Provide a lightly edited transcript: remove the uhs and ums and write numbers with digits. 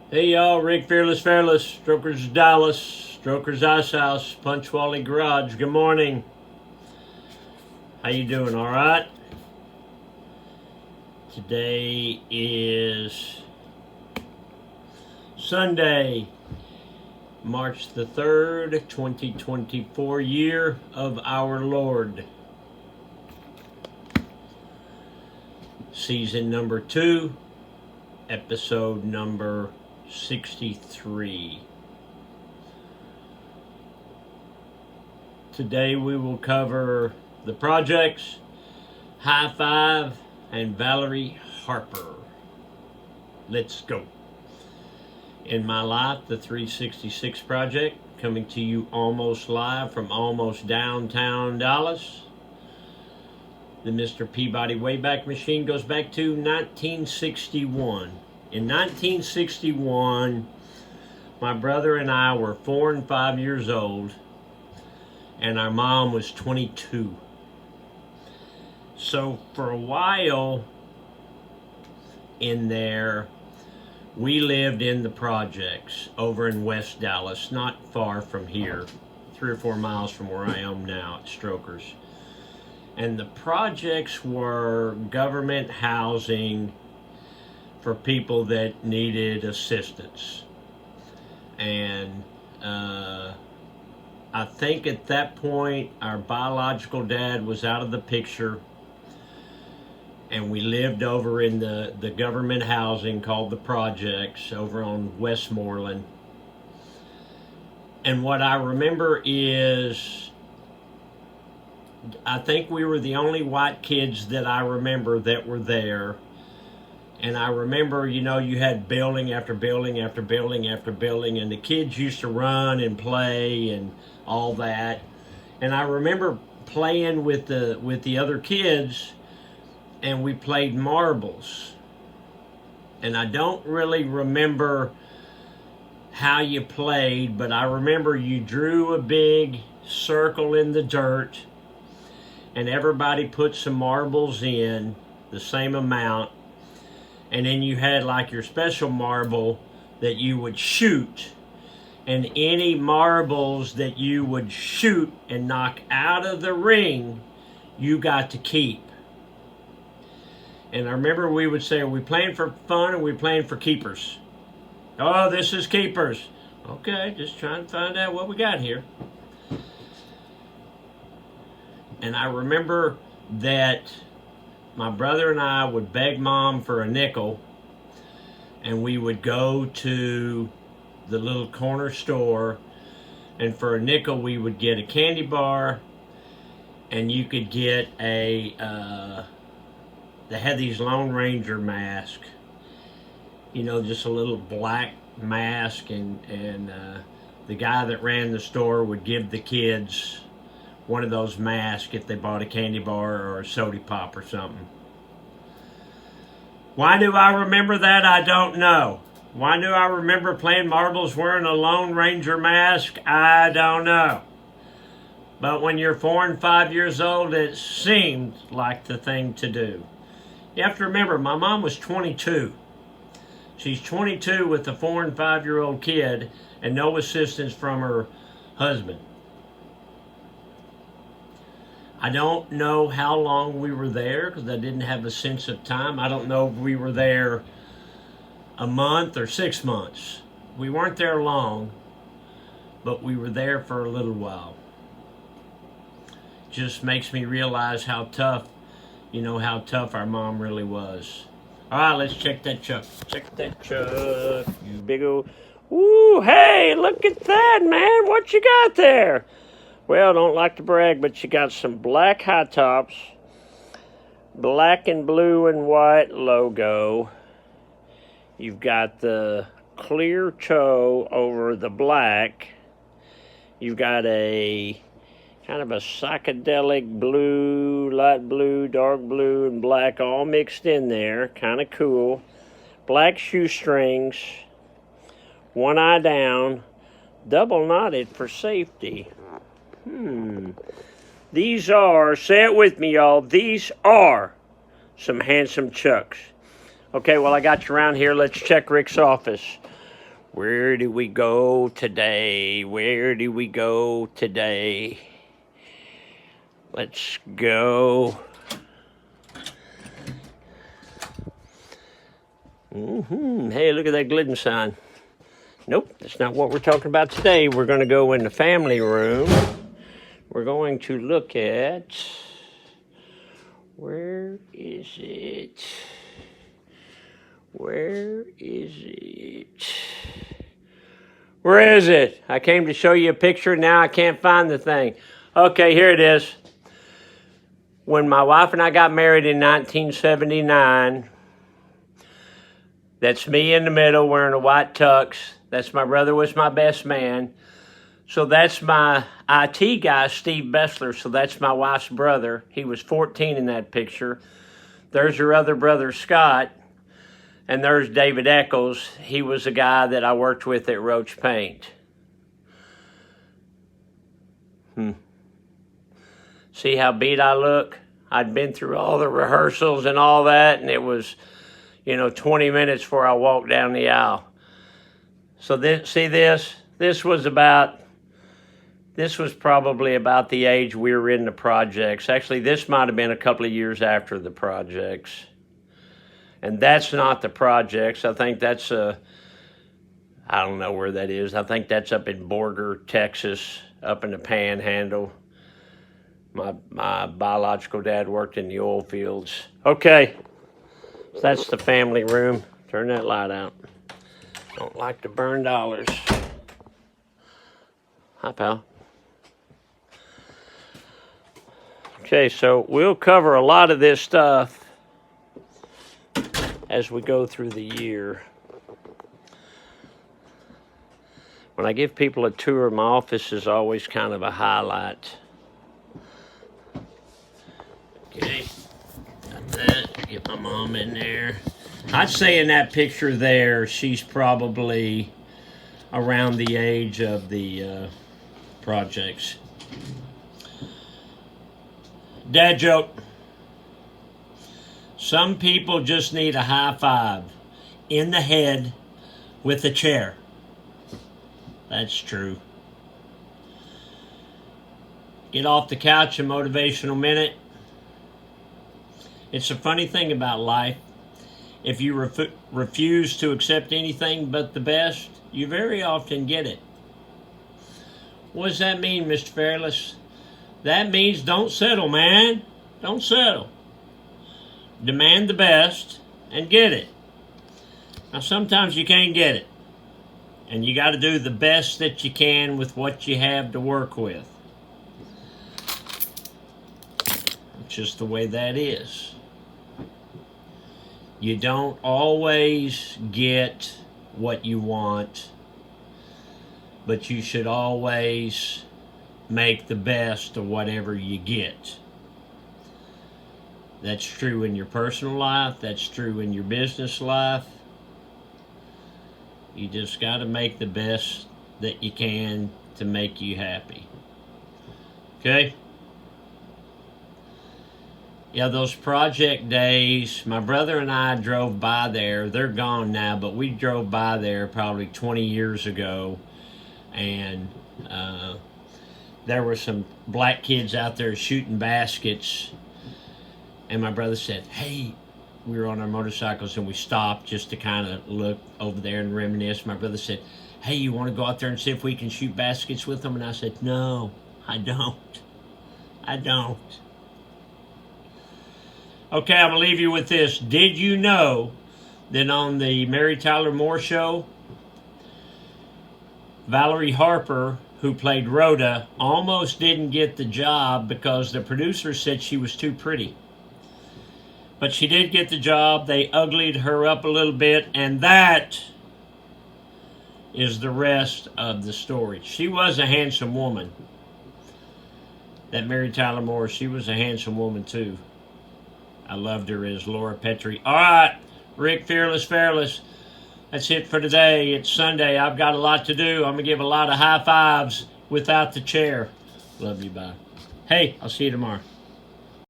Hey y'all, Rick Fearless, Strokers Dallas, Strokers Ice House, Punch Wally Garage. Good morning. How you doing? All right. Today is Sunday, March the 3rd, 2024, year of our Lord. Season number 2, episode number 63. Today we will cover the projects, High Five, and Valerie Harper. Let's go. In my life, the 366 project, coming to you almost live from almost downtown Dallas. The Mr. Peabody Wayback Machine goes back to 1961. In 1961, my brother and I were 4 and 5 years old, and our mom was 22. So for a while in there, we lived in the projects over in West Dallas, not far from here, 3 or 4 miles from where I am now at Strokers. And the projects were government housing for people that needed assistance. And I think at that point our biological dad was out of the picture, and we lived over in the government housing called the projects over on Westmoreland. And what I remember is, I think we were the only white kids that I remember that were there. And I remember, you know, you had building after building after building after building, and the kids used to run and play and all that. And I remember playing with the other kids, and we played marbles. And I don't really remember how you played, but I remember you drew a big circle in the dirt, and everybody put some marbles in, the same amount. And then you had like your special marble that you would shoot. And any marbles that you would shoot and knock out of the ring, you got to keep. And I remember we would say, are we playing for fun or are we playing for keepers? Oh, this is keepers. Okay, just trying to find out what we got here. And I remember that my brother and I would beg Mom for a nickel, and we would go to the little corner store, and for a nickel we would get a candy bar, and you could get they had these Lone Ranger masks, you know, just a little black mask, and the guy that ran the store would give the kids one of those masks if they bought a candy bar or a soda pop or something. Why do I remember that? I don't know. Why do I remember playing marbles wearing a Lone Ranger mask? I don't know. But when you're 4 and 5 years old, it seemed like the thing to do. You have to remember, my mom was 22. She's 22 with a 4 and 5 year old kid and no assistance from her husband. I don't know how long we were there because I didn't have a sense of time. I don't know if we were there a month or 6 months. We weren't there long, but we were there for a little while. Just makes me realize how tough, how tough our mom really was. All right, let's check that chuck. Check that chuck, you big old... Ooh, hey, look at that, man. What you got there? Well, don't like to brag, but you got some black high tops, black and blue and white logo. You've got the clear toe over the black. You've got a kind of a psychedelic blue, light blue, dark blue, and black all mixed in there. Kind of cool. Black shoestrings, one eye down, double knotted for safety. These are, say it with me, y'all, these are some handsome chucks. Okay, well, I got you around here. Let's check Rick's office. Where do we go today? Where do we go today? Let's go. Hey, look at that glidden sign. Nope, that's not what we're talking about today. We're going to go in the family room. We're going to look at... Where is it? Where is it? Where is it? I came to show you a picture. Now I can't find the thing. Okay, here it is. When my wife and I got married in 1979, that's me in the middle wearing a white tux. That's my brother was my best man. So that's my IT guy, Steve Bessler. So that's my wife's brother. He was 14 in that picture. There's your other brother, Scott. And there's David Eccles. He was a guy that I worked with at Roach Paint. See how beat I look? I'd been through all the rehearsals and all that, and it was, 20 minutes before I walked down the aisle. So see this? This was probably about the age we were in the projects. Actually, this might have been a couple of years after the projects. And that's not the projects. I think that's I don't know where that is. I think that's up in Borger, Texas, up in the Panhandle. My biological dad worked in the oil fields. Okay, so that's the family room. Turn that light out. Don't like to burn dollars. Hi, pal. Okay, so we'll cover a lot of this stuff as we go through the year. When I give people a tour, my office is always kind of a highlight. Okay, got that. Get my mom in there. I'd say in that picture there, she's probably around the age of the projects. Dad joke. Some people just need a high five in the head with a chair. That's true. Get off the couch, a motivational minute. It's a funny thing about life. If you refuse to accept anything but the best, you very often get it. What does that mean, Mr. Fairless? That means don't settle, man. Don't settle. Demand the best and get it. Now, sometimes you can't get it. And you got to do the best that you can with what you have to work with. It's just the way that is. You don't always get what you want, but you should always make the best of whatever you get. That's true in your personal life. That's true in your business life. You just got to make the best that you can to make you happy. Okay? Yeah, those project days, my brother and I drove by there. They're gone now, but we drove by there probably 20 years ago. And there were some black kids out there shooting baskets. And my brother said, hey, we were on our motorcycles and we stopped just to kind of look over there and reminisce. My brother said, hey, you want to go out there and see if we can shoot baskets with them? And I said, no, I don't. I don't. Okay, I'm going to leave you with this. Did you know that on the Mary Tyler Moore Show, Valerie Harper, who played Rhoda, almost didn't get the job because the producer said she was too pretty? But she did get the job. They uglied her up a little bit, and that is the rest of the story. She was a handsome woman. That Mary Tyler Moore, she was a handsome woman too. I loved her as Laura Petrie. All right, Rick Fearless. That's it for today. It's Sunday. I've got a lot to do. I'm going to give a lot of high fives without the chair. Love you, bye. Hey, I'll see you tomorrow.